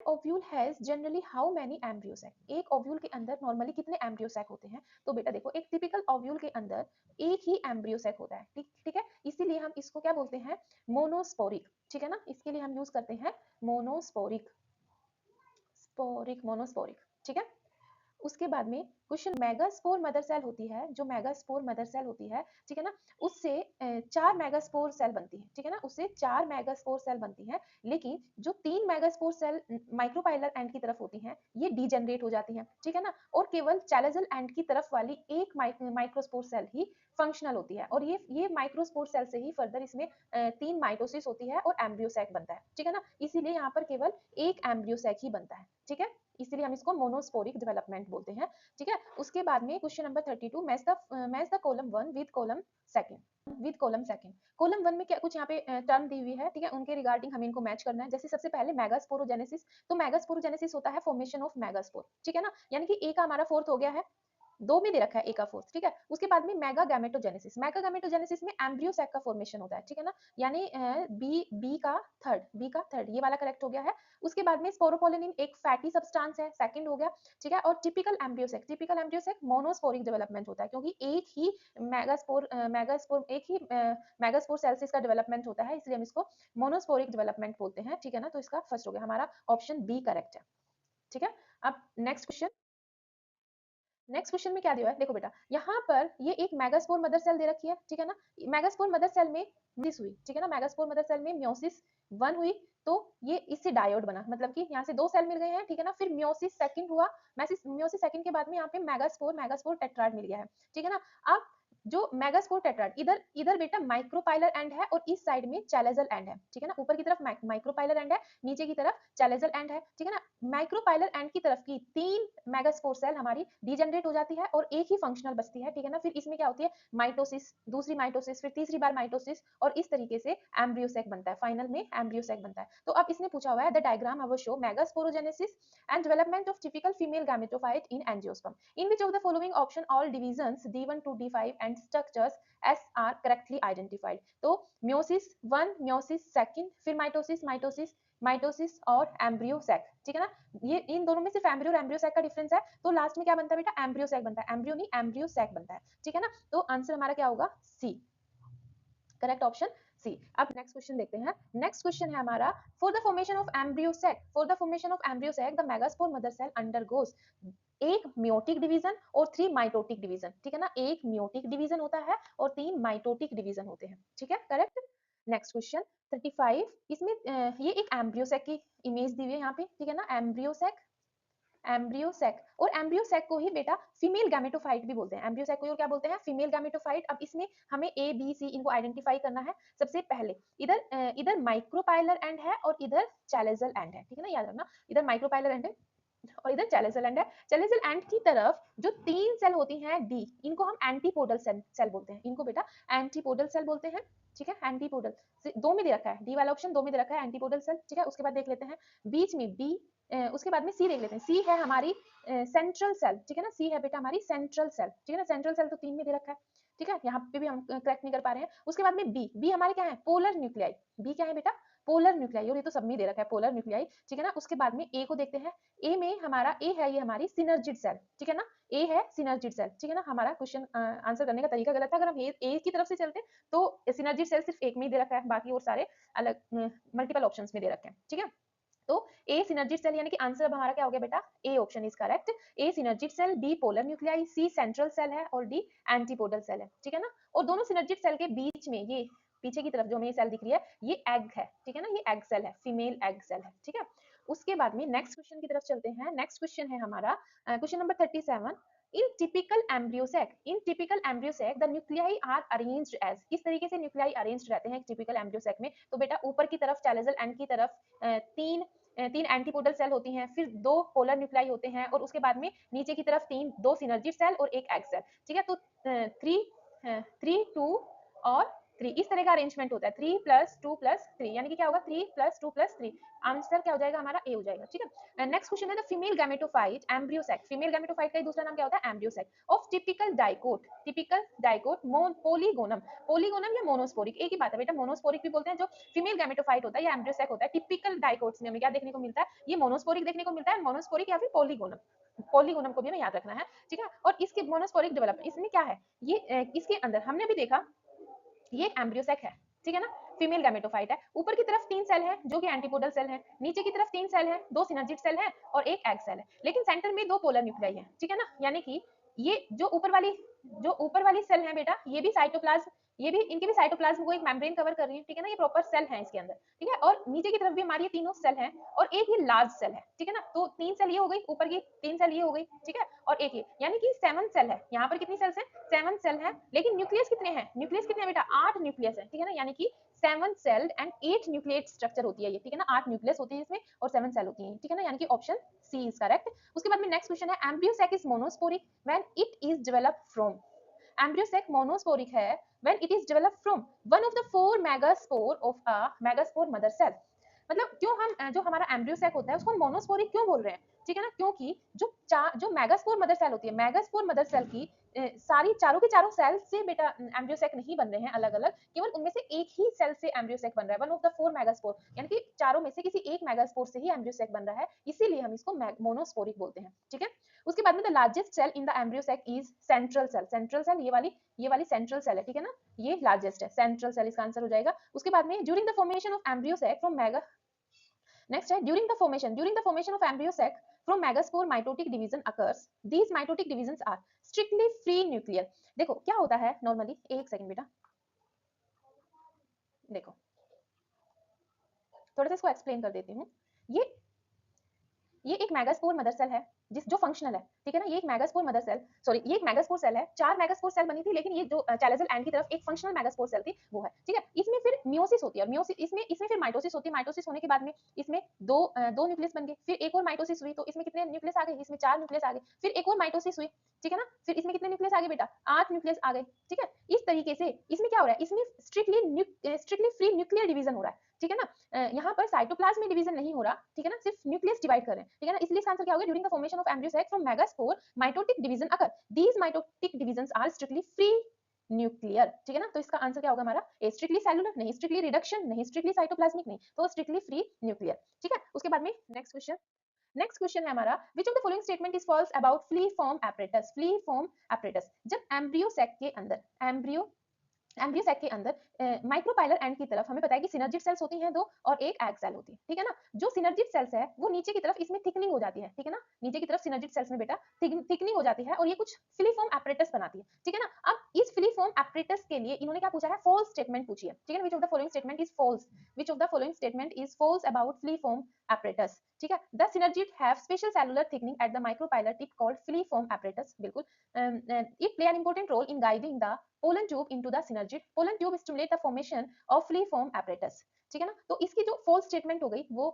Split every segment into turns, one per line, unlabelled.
Ovule has generally how many embryo sac, एक ovule के अंदर नॉर्मली कितने एम्ब्रियो सैक होते हैं? तो बेटा देखो एक टिपिकल ओव्यूल के अंदर एक ही एम्ब्रियो सैक होता है, ठीक ठीक है, इसीलिए हम इसको क्या बोलते हैं? मोनोस्पोरिक, ठीक है ना, इसके लिए हम यूज करते हैं मोनोस्पोरिक, स्पोरिक, मोनोस्पोरिक, ठीक है। उसके बाद में क्वेश्चन, मेगास्पोर मदर सेल होती है, जो मेगास्पोर मदर सेल होती है, ठीक है ना, उससे 4 मेगास्पोर सेल बनती है, ठीक है ना, उससे 4 मेगास्पोर सेल बनती है, लेकिन जो 3 मेगास्पोर सेल माइक्रोपाइलर एंड की तरफ होती हैं ये डीजेनरेट हो जाती हैं, ठीक है ना, और केवल चैलेजल एंड की तरफ वाली एक माइक्रोस्पोर सेल ही फंक्शनल होती है, और ये माइक्रोस्पोर सेल से ही फर्दर इसमें 3 माइटोसिस होती है और एम्ब्रियोसैक बनता है, ठीक है ना, इसीलिए यहाँ पर केवल एक एम्ब्रियोसैक ही बनता है, ठीक है, इसीलिए हम इसको मोनोस्पोरिक डेवलपमेंट बोलते हैं, ठीक है। उसके बाद में question number 32, match the column 1 with column second, with column second, column 1 में क्या कुछ यहाँ पे टर्म दी हुई है, ठीक है, उनके रिगार्डिंग हमें इनको मैच करना है। जैसे सबसे पहले मेगास्पोरोजेनेसिस, तो मेगास्पोरोजेनेसिस होता है फॉर्मेशन ऑफ मेगास्पोर, ठीक है ना, यानी कि ए का हमारा फोर्थ हो गया है, 2 में दे रखा है ए का फोर्थ, ठीक है। उसके बाद में मेगा गैमेटोजेनेसिस, मेगा गैमेटोजेनेसिस में एम्ब्रियो सैक का फॉर्मेशन होता है, ठीक है ना, यानी बी का थर्ड, ये वाला करेक्ट हो गया है। उसके बाद में स्पोरोपोलिनिन एक फैटी सब्सटेंस है, सेकंड हो गया, ठीक है। और typical embryo sac monosporic development होता है, क्योंकि एक ही मेगास्पोर सेल से इसका डेवलपमेंट होता है, इसलिए हम इसको मोनोस्पोरिक डेवलपमेंट बोलते हैं, ठीक है ना। तो इसका फर्स्ट हो गया हमारा ऑप्शन बी करेक्ट है, ठीक है। अब नेक्स्ट क्वेश्चन में क्या दिया है, देखो बेटा यहाँ पर ये एक मेगास्पोर मदर सेल दे रखी है, ठीक है ना, मेगास्पोर मदर सेल में मिस हुई, ठीक है ना, मेगास्पोर मदर सेल में मियोसिस 1 हुई, तो ये इससे डायोड बना, मतलब कि यहाँ से 2 सेल मिल गए हैं, ठीक है ना, फिर मियोसिस सेकंड हुआ, मियोसिस सेकंड के बाद में यहाँ पे मेगास्पोर टेट्राड मिल गया है, ठीक है ना। अब जो मेगास्पोर टेट्राड, इधर इधर बेटा माइक्रोपाइलर एंड है और इस साइड में चैलेजल एंड है, ठीक है ना, ऊपर की तरफ माइक्रोपाइलर एंड है, नीचे की तरफ चैलेजल एंड है, ठीक है ना। माइक्रोपाइलर एंड की तरफ की 3 मेगास्पोर सेल हमारी डीजेनरेट हो जाती है और एक ही फंक्शनल बचती है, ठीक है ना। फिर इसमें क्या होती है, माइटोसिस, दूसरी माइटोसिस, फिर तीसरी बार माइटोसिस, और इस तरीके से एम्ब्रियोसैक बनता है, फाइनल में एम्ब्रियोसैक बनता है। तो अब इसने पूछा हुआ है the diagram our show megasporogenesis and development of typical female gametophyte in angiosperm, in which of the following option all divisions D1 to D5 and structures S R correctly identified. तो meiosis 1, meiosis second, फिर mitosis mitosis और embryo sac, ठीक है ना। ये इन दोनों में सिर्फ एम्ब्रियो और एम्ब्रियोसैक का डिफरेंस है, तो लास्ट में क्या बनता है बेटा, एम्ब्रियोसैक बनता है, एम्ब्रियो नहीं एम्ब्रियोसैक बनता है, ठीक है ना। तो आंसर हमारा क्या होगा, सी, करेक्ट ऑप्शन सी। अब नेक्स्ट क्वेश्चन देखते हैं। नेक्स्ट क्वेश्चन है हमारा, for the formation of embryo sac the megaspore mother cell undergoes एक मियोटिक डिवीजन और 3 माइटोटिक डिवीजन, ठीक है ना, एक मियोटिक डिवीजन होता है और 3 माइटोटिक डिवीजन होते हैं, ठीक है, करेक्ट। नेक्स्ट क्वेश्चन 35, इसमें ये एक एम्ब्रियोसैक की इमेज दी हुई है यहाँ पे, ठीक है ना, एम्ब्रियोसैक और एम्ब्रियोसैक को ही बेटा फीमेल गैमेटोफाइट भी बोलते हैं, एम्ब्रियोसैक को और क्या बोलते हैं, फीमेल गैमेटोफाइट। अब इसमें हमें ए बी सी इनको आइडेंटिफाई करना है। सबसे पहले इधर माइक्रोपाइलर एंड है और इधर चैलेजल एंड है, ठीक है ना, याद रखना, इधर माइक्रोपाइलर एंड है और इधर चैलेजल एंड है। चैलेजल एंड की तरफ जो 3 सेल होती हैं डी, इनको हम एंटीपोडल सेल बोलते हैं, इनको बेटा एंटीपोडल सेल बोलते हैं, ठीक है, एंटीपोडल 2 में दे रखा है, डी वाला ऑप्शन 2 में दे रखा है एंटीपोडल सेल, ठीक है। उसके बाद देख लेते हैं बीच में बी, उसके बाद में सी देख लेते हैं, सी है हमारी सेंट्रल सेल, ठीक है ना, सी है बेटा हमारी सेंट्रल सेल, ठीक है ना, सेंट्रल सेल तो 3 में दे रखा है, ठीक है, यहाँ पे भी हम करेक्ट नहीं कर पा रहे हैं। उसके बाद में बी हमारे क्या है, पोलर न्यूक्लियाई, बी क्या है बेटा, पोलर न्यूक्लियाई, और ये तो सब में दे रखा है पोलर न्यूक्लियाई, ठीक है ना। उसके बाद में ए को देखते हैं, ए में हमारा ए है ये हमारी सिनर्जिड सेल, ठीक है ना, ए है सिनर्जिड सेल, ठीक है ना। हमारा क्वेश्चन आंसर करने का तरीका गलत था, अगर हम ए की तरफ से चलते तो सिनर्जिड सेल सिर्फ एक में ही दे रखा है, बाकी और सारे अलग मल्टीपल ऑप्शंस में दे रखे हैं, ठीक है। तो ए सिनर्जिड सेल, यानी कि आंसर अब हमारा क्या हो गया बेटा, A option is correct, A synergid cell, B polar nuclei, C central cell है और डी एंटीपोडल सेल है, ठीक है ना। और दोनों सिनर्जिड सेल के बीच में ये पीछे की तरफ जो हमें सेल दिख रही है ये एग है, ठीक है ना, ये एग सेल है, फीमेल एग सेल है, ठीक है। उसके बाद में नेक्स्ट क्वेश्चन की तरफ चलते हैं। नेक्स्ट क्वेश्चन है हमारा question number 37, in typical embryo sac the nuclei are arranged as, किस तरीके से न्यूक्लियाई अरेंज्ड रहते हैं टिपिकल एम्ब्रियोसैक में, तो बेटा ऊपर की तरफ चैलेजल एंड की तरफ तीन एंटीपोडल सेल होती हैं, फिर 2 पोलर न्यूक्लियाई होते हैं और उसके बाद में नीचे की तरफ 2 सिनर्जिड सेल और एक एग सेल, ठीक है। तो 3 2 और 3, इस तरह का अरेंजमेंट होता है 3 + 2 + 3, यानी कि क्या होगा 3 + 2 + 3, आंसर क्या हो जाएगा हमारा ए हो जाएगा। ठीक है, नेक्स्ट क्वेश्चन है the female gametophyte embryo sac, female gametophyte का दूसरा नाम क्या होता है embryo sac of typical dicot polygonum, polygonum या मोनोस्पोरिक एक ही बात है बेटा, मोनोस्पोरिक भी बोलते हैं जो फीमेल गैमेटोफाइट होता है या एम्ब्रियो सैक होता है। टिपिकल डाइकोट्स में हमें क्या देखने को मिलता है, ये मोनोस्पोरिक देखने को मिलता है, मोनोस्पोरिक या फिर पोलीगोनम, पोलीगोनम को भी हमें याद रखना है। ठीक है, और इसके मोनोस्पोरिक डेवलपमेंट इसमें क्या है, ये इसके अंदर हमने अभी देखा ये एक एम्ब्रियो सैक है, ठीक है ना, फीमेल गैमेटोफाइट है, ऊपर की तरफ 3 सेल है जो कि एंटीपोडल सेल है, नीचे की तरफ 3 सेल है, 2 सिनर्जिड सेल है और एक एग सेल है, लेकिन सेंटर में 2 पोलर न्यूक्लियाई है। ठीक है ना, यानी कि ये जो ऊपर वाली सेल है बेटा, ये भी साइटोप्लाज्म, ये भी इनके भी साइटोप्लाज्म को एक मेम्ब्रेन कवर कर रही है। ठीक है ना, ये प्रॉपर सेल है इसके अंदर। ठीक है, और नीचे की तरफ भी हमारी तीनों सेल हैं और एक ये लार्ज सेल है। ठीक है ना, तो 3 सेल ये हो गई, ऊपर की 3 सेल ये हो गई। ठीक है, और एक ये, यानी कि 7 सेल है। यहाँ पर कितनी सेल्स हैं, 7 सेल है, लेकिन न्यूक्लियस कितने हैं, न्यूक्लियस कितने हैं बेटा, 8 न्यूक्लियस है। ठीक है ना, यानी कि 7 सेल्ड एंड 8 न्यूक्लिएट स्ट्रक्चर होती है ये। ठीक है ना, 8 न्यूक्लियस होते हैं इसमें और 7 सेल होती हैं। ठीक है ना, यानी कि ऑप्शन सी इज करेक्ट। उसके बाद में नेक्स्ट क्वेश्चन है embryo sac is monosporic when it is developed from, embryo sac monosporic है when it is developed from one of the 4 megaspore of a megaspore mother cell. मतलब क्यों हम जो हमारा एम्ब्रियो सैक होता है उसको हम मोनोस्पोरिक क्यों बोल रहे हैं, ठीक है ना, क्योंकि जो मेगास्पोर मदर सेल होती है, मेगास्पोर मदर सेल की सारी चारों के चारों सेल से बेटा एम्ब्रियो सैक नहीं बन रहे हैं अलग अलग, केवल उनमें से एक ही सेल से एम्ब्रियो सैक बन रहा है, वन ऑफ द 4 मेगास्पोर, यानी कि चारों में से किसी एक मेगास्पोर से ही एम्ब्रियो सैक बन रहा है, इसीलिए हम इसको मोनोस्पोरिक बोलते हैं। ठीक है, उसके बाद में the largest cell in the embryo sac is central cell, central cell ये वाली सेंट्रल सेल है। ठीक है ना, ये लार्जेस्ट है, सेंट्रल सेल इसका आंसर हो जाएगा। उसके बाद में during the formation of embryo sac from mega, next है during the formation of embryo sac from megaspore mitotic division occurs, these mitotic divisions are strictly free nuclear. देखो क्या होता है नॉर्मली, एक सेकंड बेटा, देखो थोड़ा सा इसको एक्सप्लेन कर देती हूँ। ये एक मेगास्पोर मदर सेल है जो फंक्शनल है। ठीक है ना, ये एक मेगास्पोर मदर सेल, सॉरी ये एक मेगास्पोर सेल है, 4 मेगास्पोर सेल बनी थी, लेकिन ये जो चैलेजल एंड की तरफ एक फंक्शनल मेगास्पोर सेल थी वो है। ठीक है, इसमें फिर मियोसिस होती है और मियोसिस इसमें फिर माइटोसिस होती है, माइटोसिस होने के बाद में इसमें दो न्यूक्लियस बन गए, फिर एक और माइटोसिस हुई तो इसमें कितने न्यूक्लियस आ गए, इसमें 4 न्यूक्लियस आ गए, फिर एक और माइटोसिस हुई। ठीक है ना, फिर इसमें कितने न्यूक्लियस आ गए बेटा, 8 न्यूक्लियस आ गए। ठीक है, इस तरीके से इसमें क्या हो रहा है, इसमें स्ट्रिक्टली फ्री न्यूक्लियर डिवीजन हो रहा है। ठीक है ना, यहाँ पर साइटोप्लाज्म में डिवीजन नहीं हो रहा। ठीक है ना, सिर्फ न्यूक्लियस डिवाइड कर रहे हैं। ठीक है ना, इसलिए इसका आंसर क्या होगा, during the formation of embryo sac from megaspore mitotic division occur, these mitotic divisions are strictly free nuclear. ठीक है ना, तो इसका आंसर क्या होगा हमारा, ए स्ट्रिक्टली सेलुलर नहीं, स्ट्रिक्टली रिडक्शन नहीं, स्ट्रिक्टली साइटोप्लाज्मिक नहीं, तो स्ट्रिक्टली फ्री न्यूक्लियर। ठीक है, उसके बाद में नेक्स्ट क्वेश्चन है हमारा, which of the following statement is false about filiform apparatus, filiform apparatus. जब एम्ब्रियो सैक के अंदर एम्ब्रियो सैक के अंदर माइक्रोपाइलर एंड की तरफ हमें पता है कि सिनर्जिड सेल्स होती हैं 2 और एक एग सेल होती है। ठीक है ना, जो सिनर्जिड सेल्स है वो नीचे की तरफ इसमें थिकनिंग हो जाती है। ठीक है ना, नीचे की तरफ सिनर्जिड सेल्स में बेटा थिकनिंग हो जाती है और ये कुछ फिलीफॉर्म एपरेटस बनाती है। ठीक है ना, अब इस फिलीफॉर्म एपरेटस के लिए इन्होंने क्या पूछा है, फॉल्स स्टेटमेंट पूछी है। ठीक है, which of the following statement is false, which of the following statement is false about filiform apparatus। ठीक है, the synergid have special cellular thickening at the micropylar tip called filiform apparatus। बिल्कुल, it play an important role in guiding the pollen tube into the synergid, pollen tube stimulate the formation of filiform apparatus। ठीक है ना, तो इसकी जो false statement हो गई वो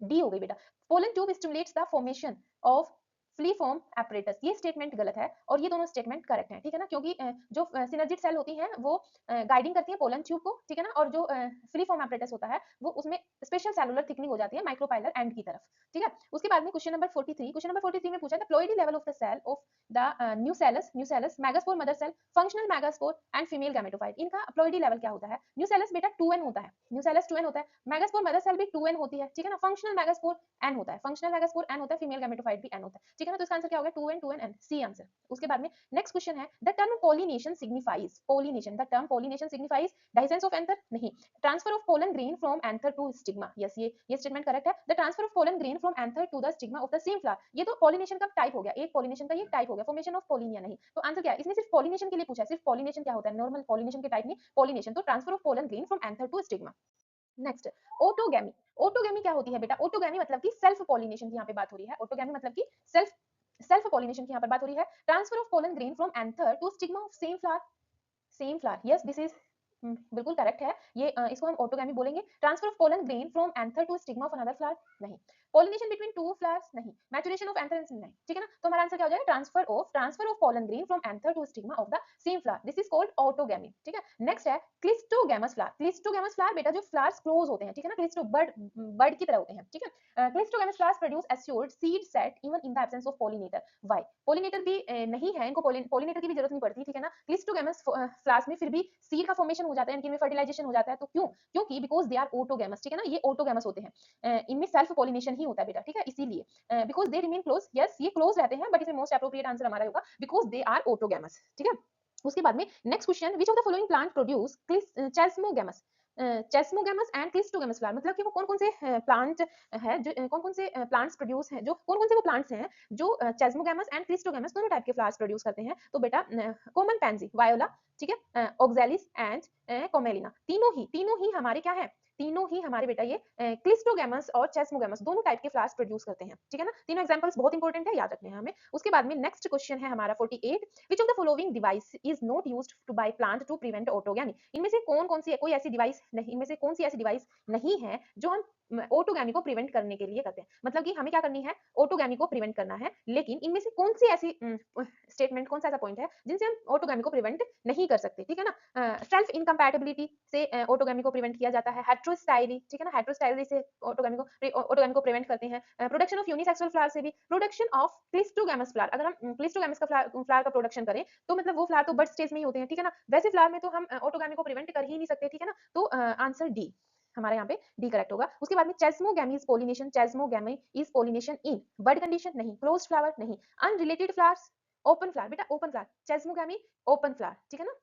डी हो गई बेटा, pollen tube stimulates the formation of filiform apparatus, ये स्टेटमेंट गलत है और ये दोनों स्टेटमेंट करेक्ट है। ठीक है ना, क्योंकि जो सिनर्जिड सेल होती हैं वो गाइडिंग करती है पोलन ट्यूब को। ठीक है ना, और जो फ्लीफॉर्म एपरेटस होता है वो उसमें स्पेशल सेलुलर थिकनिंग हो जाती है माइक्रोपाइलर एंड की तरफ। ठीक है, उसके बाद में क्वेश्चन नंबर 43 में पूछा था ploidy level of the cell of the nucellus megaspore mother cell functional megaspore and female gametophyte, इनका प्लॉइडी लेवल क्या होता है, न्यूसेलस बेटा 2n होता है, न्यूसेलस 2n होता है, मेगास्पोर मदर सेल भी 2n होती है। ठीक है ना, फंक्शनल मेगास्पोर n होता है, फंक्शनल मेगास्पोर n होता है, फीमेल गैमेटोफाइट भी n होता है। ठीक है ना, तो इसका आंसर क्या होगा, 2n n, सी आंसर। उसके बाद में नेक्स्ट क्वेश्चन है the term pollination signifies, pollination, the term pollination signifies dehiscence of anther, नहीं, transfer of pollen grain from anther to stigma, yes ये स्टेटमेंट करेक्ट है, the transfer of pollen grain from anther to the stigma of the same flower. ये तो pollination का type हो गया, एक pollination का ये टाइप हो गया, फॉर्मेशन ऑफ पोलिन या नहीं, तो आंसर क्या है, इसने सिर्फ पॉलिनेशन के लिए पूछा है, सिर्फ पॉलिनेशन क्या होता है, नॉर्मल पॉलिनेशन के टाइप नहीं, पॉलिनेशन, तो transfer of pollen grain from anther to stigma. Next, autogamy, autogamy क्या होती है बेटा, ऑटोगैमी मतलब कि सेल्फ पॉलिनेशन की यहाँ पे बात हो रही है, ऑटोगैमी मतलब कि सेल्फ पॉलिनेशन की यहाँ पर बात हो रही है, transfer of pollen grain from anther to stigma of same flower, yes this is बिल्कुल करेक्ट है ये। इसको हम ऑटोगैमी बोलेंगे। Transfer of pollen grain from anther to stigma of another flower, नहीं। पॉलिनेशन बिटवीन टू फ्लावर्स, नहीं। Maturation of anther, नहीं। ठीक है ना, तो हमारा आंसर क्या हो जाएगा, transfer of pollen grain from anther to stigma of the same flower, this is called autogamy. ठीक है, नेक्स्ट है क्लिस्टोगैमस फ्लावर। क्लिस्टोगैमस फ्लावर बेटा जो फ्लावर्स क्लोज होते हैं, ठीक है ना, क्लिस्टो बर्ड बर्ड की तरह होते हैं। ठीक है, cleistogamous flowers produce assured seed set even in the absence of pollinator. Why? Pollinator भी नहीं है, इनको पॉलिनेटर की भी जरूरत नहीं पड़ती। ठीक है ना, क्लिस्टोगैमस फ्लावर्स में फिर भी सीड का फॉर्मेशन हो जाता है, इनमें फर्टिलाइजेशन हो जाता है। तो क्यों? क्योंकि बिकॉज दे आर ऑटोगैमस। ठीक है ना, ये ऑटोगैमस होते हैं, इनमें सेल्फ पॉलिनेशन ही होता है बेटा। ठीक है, इसीलिए because they remain close, yes ये क्लोज रहते हैं, बट इसमें मोस्ट एप्रोप्रिएट आंसर हमारा होगा बिकॉज दे आर ऑटोगैमस। ठीक है, उसके बाद में next question, which of the following plant produce chasmogamous chasmogamous and cleistogamous flower, मतलब कि वो कौन कौन से प्लांट है जो कौन कौन से प्लांट्स प्रोड्यूस हैं, जो कौन कौन से वो प्लांट्स हैं जो चेस्मोगैमस एंड क्लिस्टोगैमस दोनों टाइप के फ्लावर्स प्रोड्यूस करते हैं। तो बेटा कॉमन पैंजी, वायोला, ठीक है, ऑक्सैलिस एंड कोमेलिना, तीनों ही हमारे क्या है, तीनों ही हमारे बेटा ये क्लिस्टोगैमस और चेस्मोगैमस दोनों टाइप के फ्लावर्स प्रोड्यूस करते हैं। ठीक है ना, तीनों एग्जांपल्स बहुत इंपॉर्टेंट है, याद रखने हैं हमें। उसके बाद में नेक्स्ट क्वेश्चन है हमारा 48, which of the following device is not used to by plant to prevent autogamy. इनमें से कौन कौन सी कोई ऐसी डिवाइस नहीं, इनमें से कौन सी ऐसी डिवाइस नहीं है जो हम ऑटोगैमी को प्रिवेंट करने के लिए करते हैं। मतलब कि हमें क्या करनी है, ऑटोगैमी को प्रिवेंट करना है, लेकिन इनमें से कौन सी ऐसी स्टेटमेंट, कौन सा ऐसा पॉइंट है जिनसे हम ऑटोगैमी को प्रिवेंट नहीं कर सकते। ठीक है ना, सेल्फ इनकम्पैटिबिलिटी से ऑटोगैमी को प्रिवेंट किया जाता है, हेट्रोस्टाइली, ठीक है ना, हेट्रोस्टाइली से ऑटोगैमी को प्रिवेंट करते हैं, प्रोडक्शन ऑफ यूनिसेक्सुअल फ्लावर से भी, प्रोडक्शन ऑफ क्लिस्टोगैमस फ्लावर, अगर हम क्लिस्टोगैमस का फ्लावर का प्रोडक्शन करें तो मतलब वो फ्लावर तो बर्ड स्टेज में ही होते हैं। ठीक है ना, वैसे फ्लावर में तो हम ऑटोगैमी को प्रिवेंट कर ही नहीं सकते। ठीक है ना, तो आंसर डी, हमारे यहाँ पे डी करेक्ट होगा। उसके बाद में chasmogamy is pollination, chasmogamy is pollination in bud condition, नहीं। क्लोज्ड फ्लावर, नहीं। अनरिलेटेड फ्लावर्स, ओपन फ्लावर, बेटा open flower, chasmogamy open flower. ठीक है ना,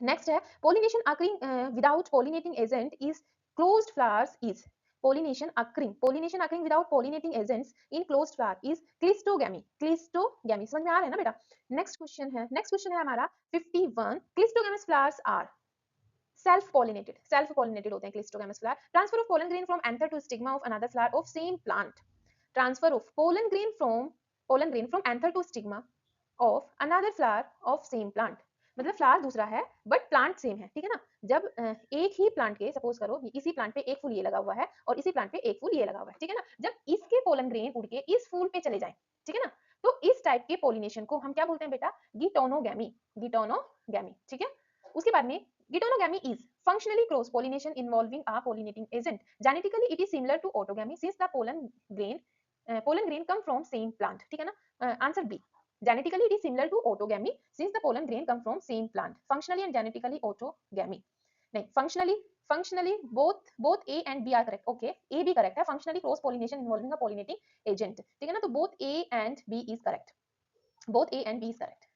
नेक्स्ट है pollination occurring without pollinating agent is closed flowers is pollination occurring without pollinating agents in closed flower is cleistogamy समझ में आ रहा है ना बेटा। नेक्स्ट क्वेश्चन है हमारा 51, cleistogamous flowers are self pollinated होते हैं cleistogamous flower. Transfer of pollen grain from anther to stigma of another flower of same plant, transfer of pollen grain from anther to stigma of another flower of same plant, मतलब flower दूसरा है but plant same है। ठीक है ना, जब एक ही plant के, सपोज करो इसी प्लांट पे एक फूल ये लगा हुआ है और इसी प्लांट पे एक फूल ये लगा हुआ है। ठीक है ना, जब इसके पोलन ग्रेन उड़ के इस फूल पे चले जाएं, ठीक है ना, तो इस टाइप के पोलिनेशन को हम क्या बोलते हैं बेटा, गिटोनोगैमी। ठीक है, उसके बाद में गिटोनोगैमी is functionally cross pollination involving a pollinating agent, genetically it is similar to autogamy since the pollen grain come from same plant। ठीक है ना, answer B, genetically it is similar to autogamy since the pollen grain come from same plant, functionally and genetically autogamy नहीं, functionally both A and B are correct। okay, A भी correct है, functionally cross pollination involving a pollinating agent। ठीक है ना, तो both A and B is correct,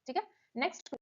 ठीक है। Next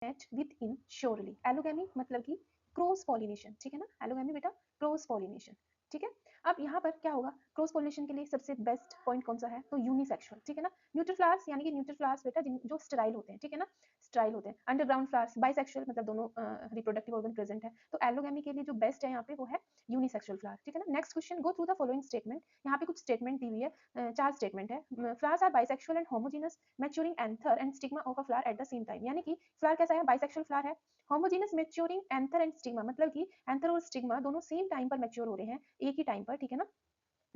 match with in surely, allogamy मतलब कि क्रॉस पॉलिनेशन। ठीक है ना, एलोगैमी बेटा क्रॉस पॉलिनेशन। ठीक है, अब यहाँ पर क्या होगा, क्रॉस पॉलिनेशन के लिए सबसे बेस्ट पॉइंट कौन सा है, तो यूनिसेक्सुअल। ठीक है ना, न्यूट्रल फ्लावर्स यानी कि न्यूट्रल फ्लावर्स बेटा जो स्टेराइल होते हैं। ठीक है ना, स्टेराइल होते हैं। अंडरग्राउंड फ्लावर्स बाइसेक्सुअल, मतलब दोनों रिप्रोडक्टिव ऑर्गन प्रेजेंट है। तो एलोगैमी के लिए जो बेस्ट है यहाँ पे वो है यूनिसेक्सुअल फ्लावर। ठीक है ना, next question, go through the following statement. यहाँ पे कुछ स्टेटमेंट दी हुई है, 4 स्टेटमेंट है। Flowers are bisexual and homogenous maturing anther and stigma of a flower at the same time, यानी कि फ्लावर कैसा है, बाइसेक्सुअल फ्लावर है। Homogenous maturing anther and stigma, मतलब कि एंथर और स्टिग्मा दोनों सेम टाइम पर मैच्योर हो रहे हैं, एक ही टाइम पर। ठीक है ना,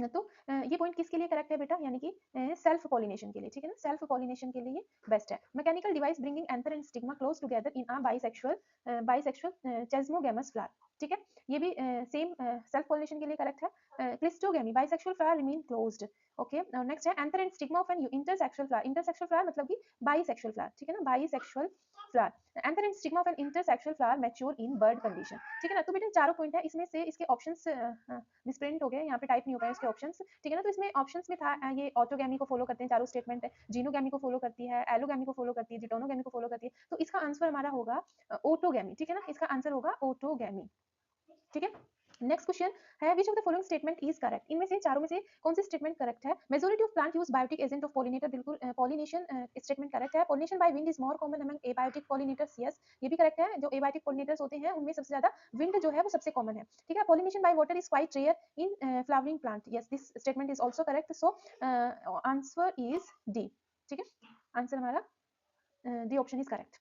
तो ये पॉइंट किसके लिए करेक्ट है बेटा, यानी कि सेल्फ पॉलिनेशन के लिए। ठीक है ना, सेल्फ पॉलिनेशन के लिए बेस्ट है। Mechanical device bringing anther and stigma close together in a bisexual chasmogamous flower. ठीक है, ये भी सेम सेल्फ पॉलिनेशन के लिए करेक्ट है। Cleistogamy bisexual flower remain closed. Okay, next है anther and stigma of an intersexual flower मतलब कि बाइसेक्सुअल फ्लावर। ठीक है ना, bisexual flower, anther and stigma of an intersexual flower mature in bud condition. ठीक है ना, तो बेटा चारों पॉइंट है, इसमें से इसके ऑप्शंस मिसप्रिंट हो गए, यहाँ पे टाइप नहीं हो पाए इसके ऑप्शंस। ठीक है ना, तो इसमें ऑप्शंस में था ये ऑटोगैमी को फॉलो करते हैं चारों स्टेटमेंट है, जीनोगैमी को फॉलो करती है, एलोगैमी को फॉलो करती है, जिटोनोगैमी को फॉलो करती है। तो इसका आंसर हमारा होगा ऑटोगैमी। ठीक है ना, इसका आंसर होगा ऑटोगैमी। ठीक है, नेक्स्ट क्वेश्चन है, which of the following statement is correct. इनमें से चारों में से कौन सी स्टेटमेंट करेक्ट है। Majority of plant use biotic agent of pollinator, बिल्कुल पॉलिनेशन स्टेटमेंट करेक्ट है। Pollination by wind is more common among abiotic pollinators, yes ये भी करेक्ट है। जो एबायोटिक पॉलिनेटर्स होते हैं उनमें सबसे ज्यादा विंड जो है वो सबसे कॉमन है। ठीक है, pollination by water is quite rare in flowering plant, yes this statement is also correct, so answer is D. ठीक है, आंसर हमारा D option is correct.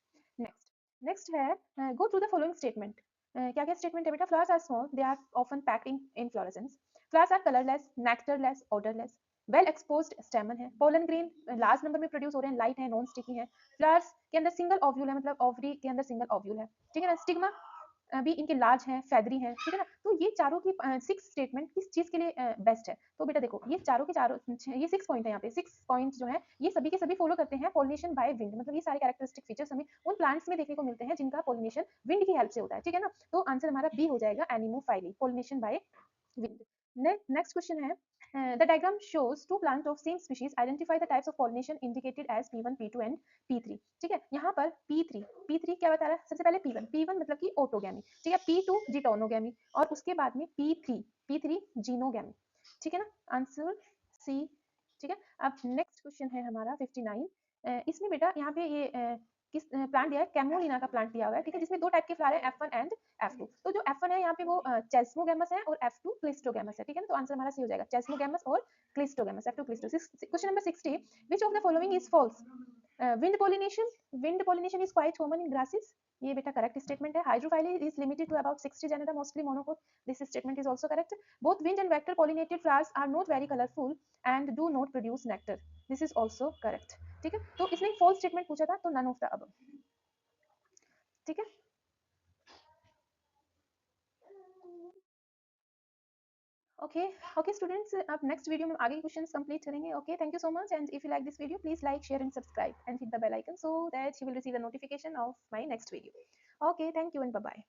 Next है, go through the following statement. क्या क्या statement है बेटा? Flowers are small, they are often packed in inflorescence, flowers are colourless, nectarless, odourless, well exposed stamen है, pollen grain large number में produce हो रहे हैं, लाइट है, नॉन स्टिकी है, फ्लावर्स के अंदर सिंगल ओव्यूल है, मतलब ओवरी के अंदर सिंगल ओव्यूल है, ठीक है ना, स्टिग्मा भी इनके लार्ज हैं, फेदरी हैं, ठीक है ना। तो ये चारों की 6 स्टेटमेंट किस चीज़ के लिए बेस्ट है? तो बेटा देखो, ये चारों के चारों ये 6 पॉइंट है, यहाँ पे 6 पॉइंट जो है ये सभी के सभी फॉलो करते हैं पॉलिनेशन बाय विंड, मतलब ये सारे कैरेक्टरिस्टिक फीचर्स हमें उन प्लांट्स में देखने को मिलते हैं जिनका पॉलिनेशन विंड की हेल्प से होता है, ठीक है ना। तो आंसर हमारा बी हो जाएगा, anemophily, pollination by wind. Next question है, the diagram shows two plants of same species. Identify the types of pollination indicated as P1, P2 and P3. ठीक है, यहाँ पर P3 क्या बता रहा है? सबसे पहले P1 मतलब कि ऑटोगैमी, ठीक है, P2 डिटोनोगैमी और उसके बाद में P3 जीनोगैमी, ठीक है ना, आंसर सी, ठीक है। अब नेक्स्ट क्वेश्चन है हमारा 59, इसमें बेटा यहाँ पे ये किस प्लांट दिया है? कैमोलिना का प्लांट दिया हुआ है, ठीक है, जिसमें दो टाइप के फ्लावर है, F1 एंड F2। तो जो F1 है यहाँ पे वो चेस्मोगैमस है और F2 क्लिस्टोगैमस है, ठीक है ना। तो आंसर हमारा सी हो जाएगा, चेस्मोगैमस और cleistogamous, F2 cleisto. Question number 60, which of the following is false? Wind pollination is quite common in grasses, ये बेटा करेक्ट स्टेटमेंट है। Hydrophily is limited to about 60 genera, mostly monocot, this statement is also correct. Both wind and vector pollinated flowers are not very colourful and do not produce nectar, this is also correct, ठीक है। तो इसने false statement पूछा था, तो none of the above, ठीक है। Okay students, अब नेक्स्ट वीडियो में आगे क्वेश्चंस कंप्लीट करेंगे। Okay, thank you so much, and if you like this video please like, share and subscribe and hit the bell icon so that you will receive the notification of my next video. Okay, thank you and bye bye.